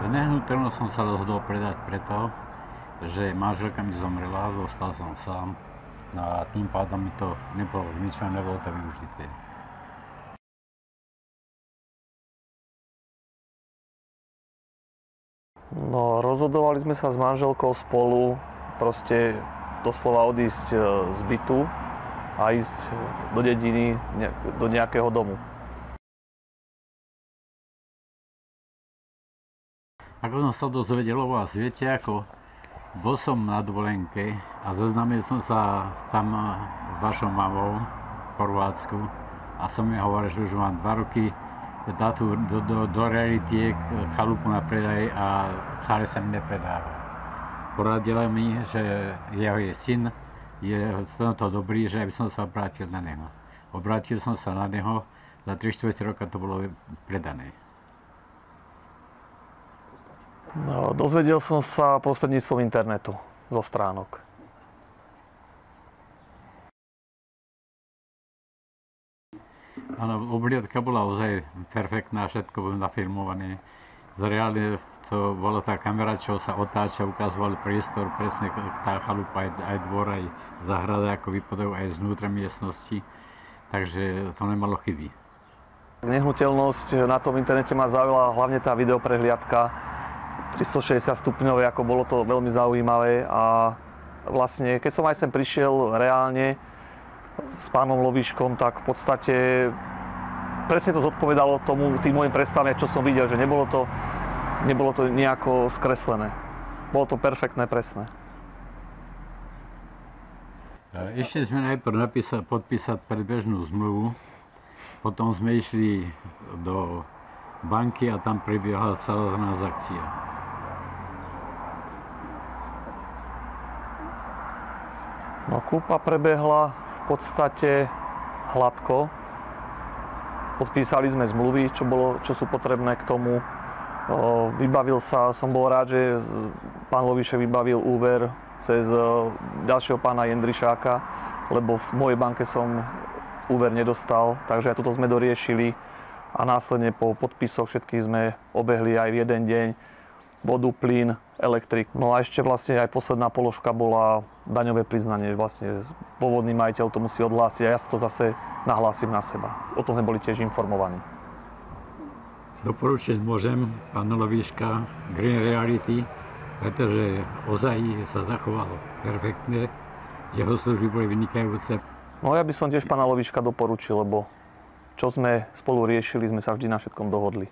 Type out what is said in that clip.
Nehnuteľnosť som sa rozhodol predať preto, že manželka mi zomrela, zostal som sám. No a tým pádom mi to nebolo zmyšľané, nebolo to využité. No, rozhodovali sme sa s manželkou spolu proste doslova odísť z bytu a ísť do dediny, do nejakého domu. Ako som sa dozvedel o vás, viete ako? Bol som na dovolenke a zoznámil som sa tam s vašou mamou v Chorvátsku a som jej hovoril, že už mám 2 roky dá tu do reality chalupu na predaj a cháre sa mi nepredáva. Poradila mi, že jeho syn je v tomto dobrý, že by som sa obrátil na neho. Obrátil som sa na neho, za 3/4 roka to bolo predané. No, dozvedel som sa prostredníctvom internetu, zo stránok. Áno, obliadka bola ozaj perfektná, všetko bolo nafilmované. Reálne to bola tá kamera, čo sa otáča, ukazoval priestor, presne tá chalupa, aj dvor, aj zahrada, ako vypadajú aj znútra miestnosti. Takže to nemalo chyby. Nehnuteľnosť na tom internete ma zaujala hlavne tá videoprehliadka 360 stupňové, ako bolo to veľmi zaujímavé. A vlastne, keď som aj sem prišiel reálne s pánom Lovíškom, tak v podstate presne to zodpovedalo tým mojim predstavám, čo som videl, že nebolo to nejako skreslené. Bolo to perfektné, presné. Ešte sme najprv podpísať predbežnú zmluvu, potom sme išli do banky a tam prebiehala celá transakcia. No, kúpa prebehla v podstate hladko. Podpísali sme zmluvy, čo sú potrebné k tomu. Som bol rád, že pán Lovíšek vybavil úver cez ďalšieho pána Jendrišáka, lebo v mojej banke som úver nedostal, takže aj toto sme doriešili a následne po podpisoch všetkých sme obehli aj v jeden deň vodu, plyn, elektrik. No a ešte vlastne aj posledná položka bola daňové priznanie. Vlastne pôvodný majiteľ to musí odhlásiť a ja si to zase nahlásim na seba. O tom sme boli tiež informovaní. Doporučiť môžem pána Lovíška Green Reality, pretože ozaj sa zachoval perfektne. Jeho služby boli vynikajúce. No ja by som tiež pána Lovíška doporučil, lebo čo sme spolu riešili, sme sa vždy na všetkom dohodli.